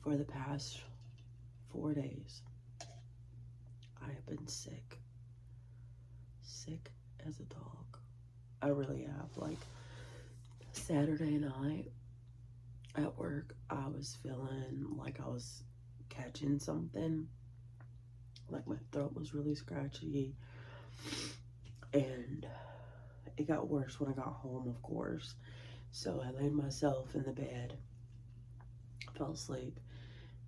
For the past 4 days, I have been sick. Sick as a dog. I really have. Like, Saturday night at work, I was feeling like I was catching something. Like, my throat was really scratchy. And it got worse when I got home, of course. So I laid myself in the bed, fell asleep.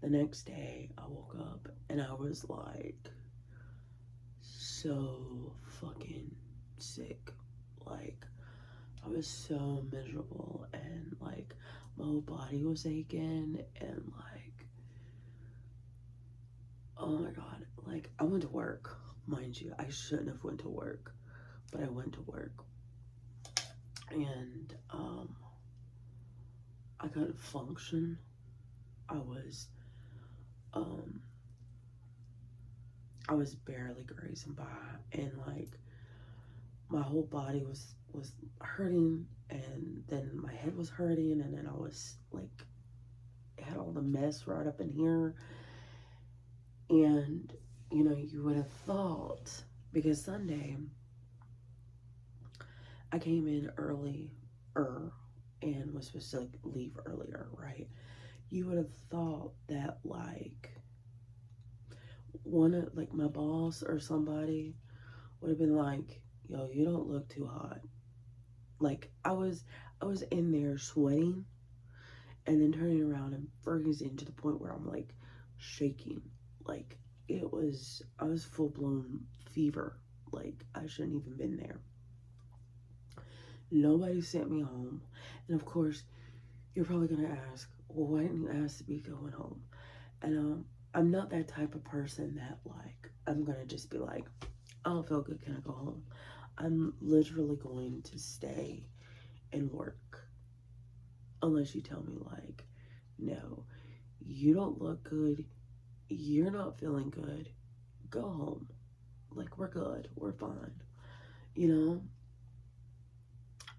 The next day, I woke up and I was like so fucking sick. Like, I was so miserable and like my whole body was aching and like, oh my god, like I went to work, mind you. I shouldn't have went to work, but I went to work and I couldn't function. I was um I was barely grazing by and like my whole body was hurting and then my head was hurting and then I was like had all the mess right up in here and you would have thought because Sunday I came in early and was supposed to like leave earlier, right? You would have thought that like one of like my boss or somebody would have been like, yo, you don't look too hot. Like I was in there sweating and then turning around and freezing to the point where I'm like shaking. Like I was full blown fever. Like I shouldn't even been there. Nobody sent me home. And of course, you're probably gonna ask, well, why didn't you ask to be going home? And I'm not that type of person that like I'm gonna just be like, I don't feel good, can I go home? I'm literally going to stay and work unless you tell me like, no, you don't look good, you're not feeling good, go home. Like we're good, we're fine, you know?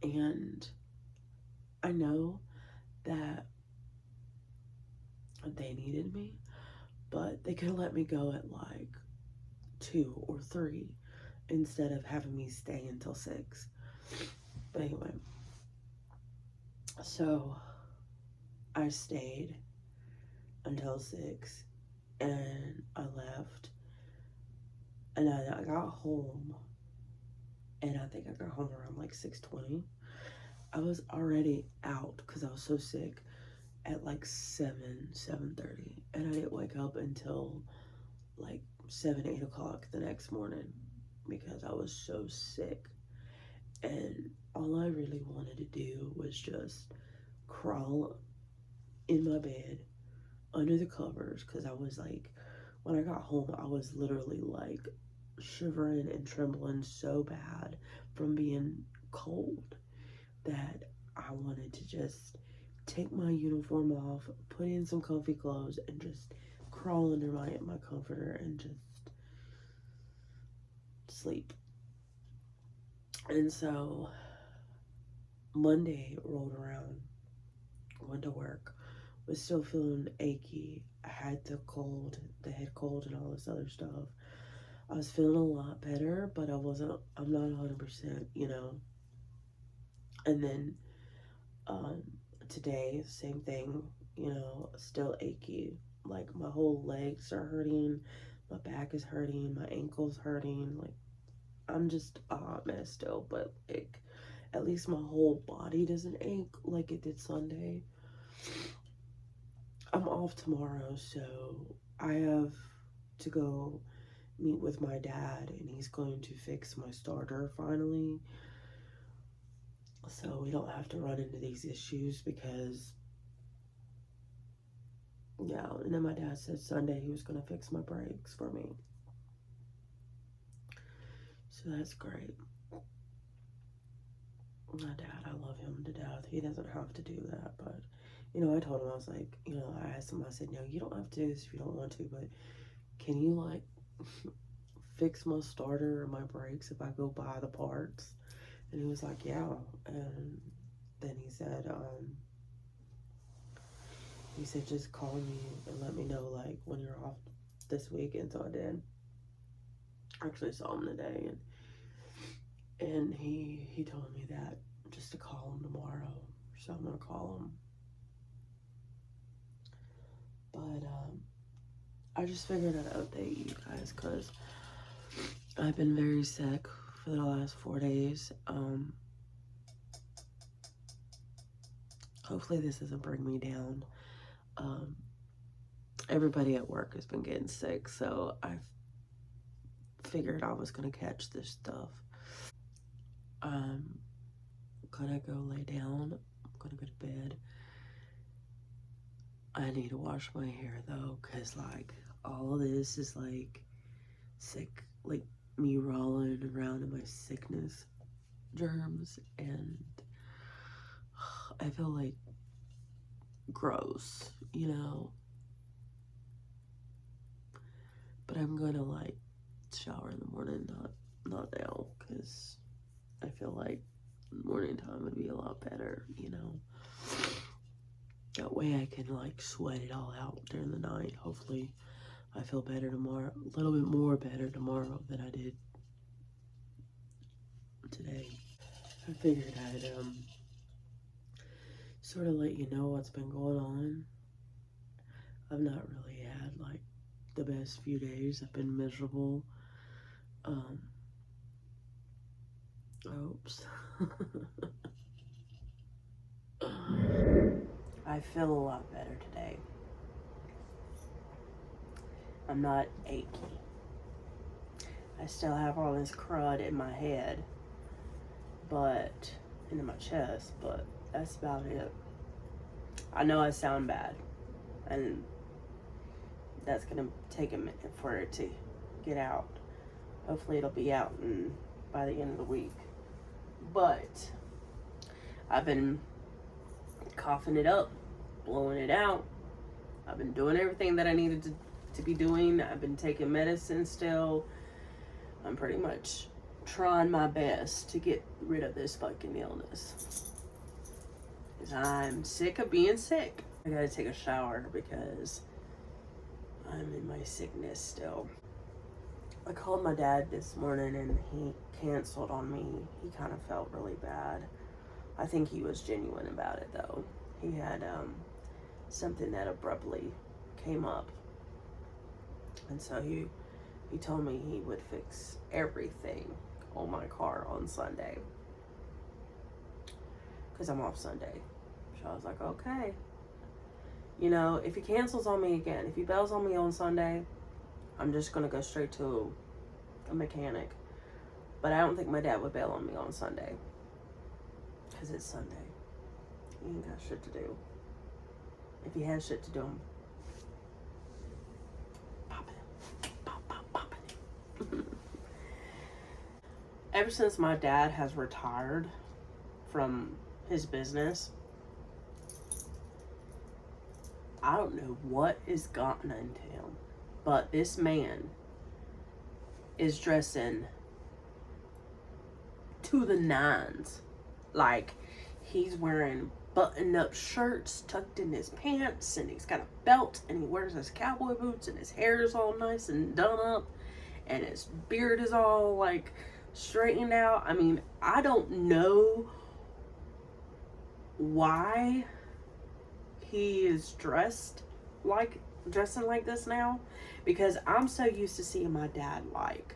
And I know that they needed me, but they could have let me go at like 2 or 3 instead of having me stay until 6. But anyway, so I stayed until 6 and I left and I got home and I think I got home around like 6:20. I was already out because I was so sick at like 7:30 and I didn't wake up until like 7, 8 o'clock the next morning because I was so sick. And all I really wanted to do was just crawl in my bed under the covers because I was like, when I got home, I was literally like shivering and trembling so bad from being cold that I wanted to just take my uniform off, put in some comfy clothes, and just crawl under my comforter and just sleep. And so Monday rolled around, went to work, was still feeling achy. I had the head cold, and all this other stuff. I was feeling a lot better, but I'm not 100%, And then um, today, same thing, still achy. Like my whole legs are hurting, my back is hurting, my ankles hurting. Like I'm just a hot mess still, but like at least my whole body doesn't ache like it did Sunday. I'm off tomorrow, so I have to go meet with my dad, and he's going to fix my starter finally. So we don't have to run into these issues because, yeah, and then my dad said Sunday he was going to fix my brakes for me. So that's great. My dad, I love him to death. He doesn't have to do that, but I told him, I was like, I asked him, I said, no, you don't have to do this if you don't want to, but can you like fix my starter or my brakes if I go buy the parts? And he was like, yeah. And then he said, he said just call me and let me know like when you're off this weekend. So I did. I actually saw him today, and he told me that just to call him tomorrow. So I'm gonna call him. But I just figured I'd update you guys because I've been very sick for the last 4 days. Hopefully this doesn't bring me down. Everybody at work has been getting sick, so I figured I was gonna catch this stuff. I'm gonna go lay down. I'm gonna go to bed. I need to wash my hair though, cause like all of this is like sick, like me rolling around in my sickness germs, and I feel like gross, you know. But I'm gonna like shower in the morning, not now, cause I feel like morning time would be a lot better, you know. That way I can like sweat it all out during the night. Hopefully I feel better tomorrow, a little bit more better tomorrow than I did today. I figured I'd sort of let you know what's been going on. I've not really had like the best few days. I've been miserable. Oops. I feel a lot better today. I'm not achy. I still have all this crud in my head, but in my chest, but that's about it. I know I sound bad, and that's gonna take a minute for it to get out. Hopefully it'll be out by the end of the week. But I've been coughing it up, blowing it out. I've been doing everything that I needed to be doing. I've been taking medicine still. I'm pretty much trying my best to get rid of this fucking illness. Because I'm sick of being sick. I gotta take a shower because I'm in my sickness still. I called my dad this morning and he canceled on me. He kind of felt really bad. I think he was genuine about it though. He had something that abruptly came up. And so he told me he would fix everything on my car on Sunday. Because I'm off Sunday. So I was like, okay. You know, if he cancels on me again, if he bails on me on Sunday, I'm just going to go straight to a mechanic. But I don't think my dad would bail on me on Sunday. Because it's Sunday. He ain't got shit to do. If he has shit to do, I'm popping it. Popping it. Ever since my dad has retired from his business, I don't know what is gotten into him, but this man is dressing to the nines. Like, he's wearing button-up shirts tucked in his pants, and he's got a belt, and he wears his cowboy boots, and his hair is all nice and done up, and his beard is all like straightened out. I mean, I don't know why he is dressing like this now, because I'm so used to seeing my dad like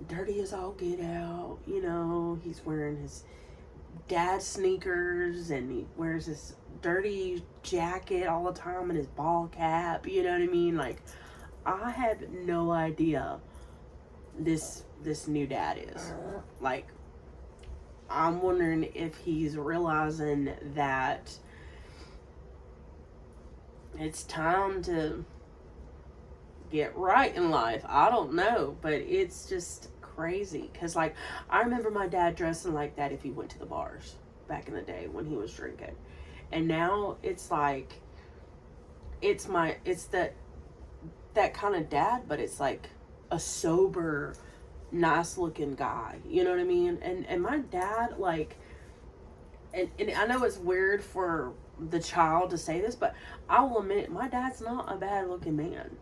dirty as all get out. You know, he's wearing his dad sneakers and he wears this dirty jacket all the time and his ball cap. You know what I mean? Like, I had no idea this new dad is like. I'm wondering if he's realizing that it's time to get right in life. I don't know, but it's just crazy. Because, like, I remember my dad dressing like that if he went to the bars back in the day when he was drinking. And now it's like, it's that kind of dad, but it's like a sober, nice looking guy. You know what I mean? And my dad, like, and I know it's weird for the child to say this, but I will admit my dad's not a bad looking man.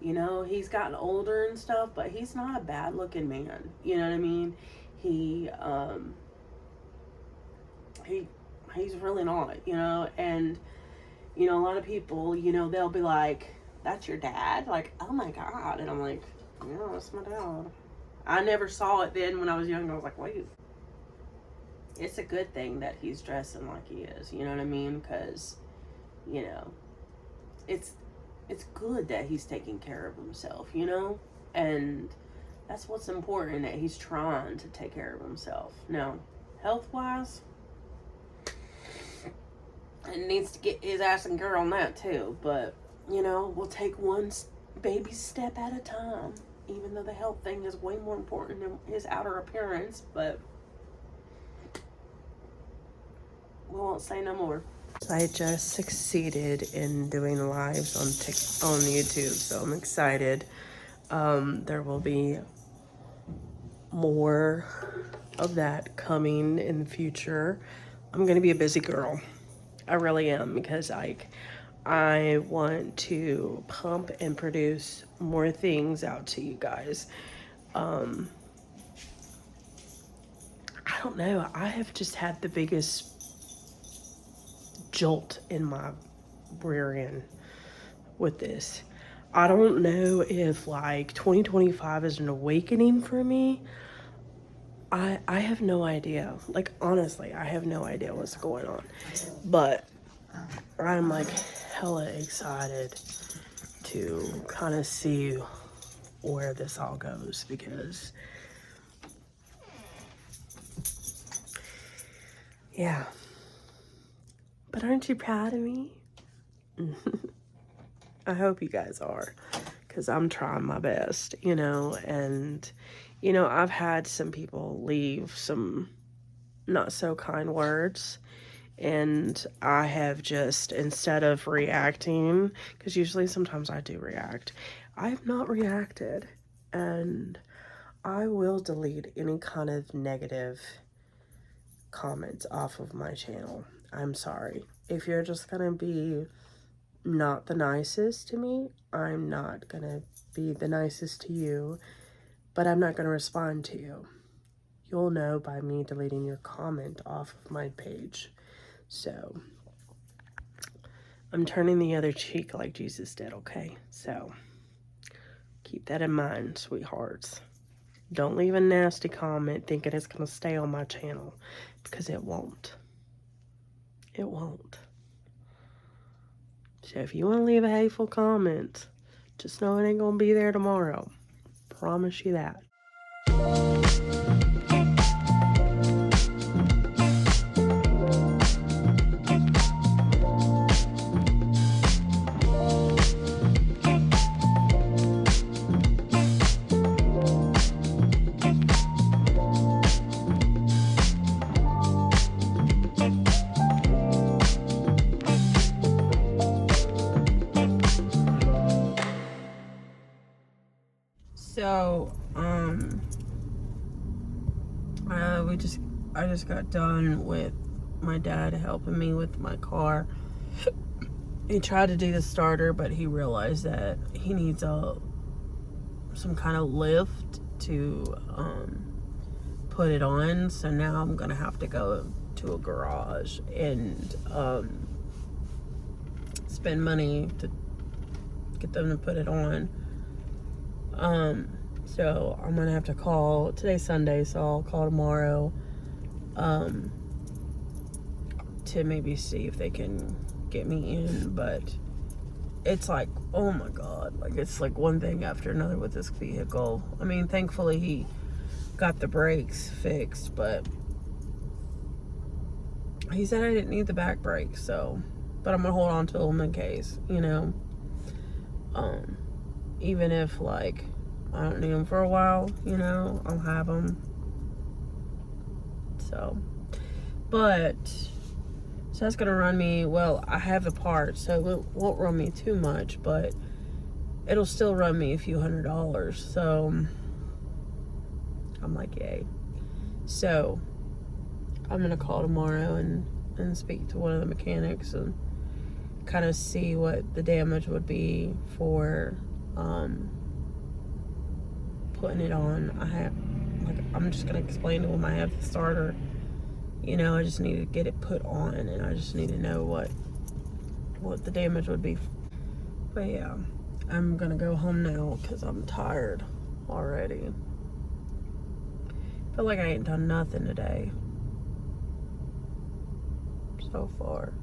You know, he's gotten older and stuff, but he's not a bad looking man. You know what I mean? He he he's really not, you know, and you know, a lot of people, you know, they'll be like, "That's your dad?" Like, "Oh my god." And I'm like, "Yeah, that's my dad." I never saw it then when I was young. I was like, "Wait, it's a good thing that he's dressing like he is." You know what I mean? Because, you know, it's it's good that he's taking care of himself, you know? And that's what's important, that he's trying to take care of himself. Now, health-wise, and needs to get his ass and gear on that too. But, you know, we'll take one baby step at a time, even though the health thing is way more important than his outer appearance. But we won't say no more. I just succeeded in doing lives on YouTube, so I'm excited. There will be more of that coming in the future. I'm gonna be a busy girl. I really am, because I want to pump and produce more things out to you guys. I don't know. I have just had the biggest jolt in my rear end with this. I don't know if like 2025 is an awakening for me. I have no idea. Like, honestly, I have no idea what's going on. But I'm like hella excited to kind of see where this all goes, because yeah. But aren't you proud of me? I hope you guys are, because I'm trying my best, you know. And you know, I've had some people leave some not so kind words, and I have just, instead of reacting, because usually sometimes I do react, I have not reacted. And I will delete any kind of negative comments off of my channel. I'm sorry. If you're just gonna be not the nicest to me, I'm not gonna be the nicest to you, but I'm not gonna respond to you. You'll know by me deleting your comment off of my page. So I'm turning the other cheek like Jesus did, okay? So keep that in mind, sweethearts. Don't leave a nasty comment thinking it's gonna stay on my channel, because it won't. It won't. So if you want to leave a hateful comment, just know it ain't gonna be there tomorrow. Promise you that. So, I just got done with my dad helping me with my car. He tried to do the starter, but he realized that he needs some kind of lift to put it on. So now I'm gonna have to go to a garage and spend money to get them to put it on. So I'm gonna have to call. Today's Sunday, so I'll call tomorrow to maybe see if they can get me in. But it's like, oh my god, like it's like one thing after another with this vehicle. I mean, thankfully he got the brakes fixed, but he said I didn't need the back brakes, so, but I'm gonna hold on to them in case, you know. Even if like I don't need them for a while, you know, I'll have them. So, but so that's gonna run me, well, I have the parts, so it won't run me too much, but it'll still run me a few $100s. So I'm like, yay. So I'm gonna call tomorrow and speak to one of the mechanics and kind of see what the damage would be for putting it on. I'm just gonna explain to him I have the starter. You know, I just need to get it put on, and I just need to know what the damage would be. But yeah, I'm gonna go home now because I'm tired already. Feel like I ain't done nothing today so far.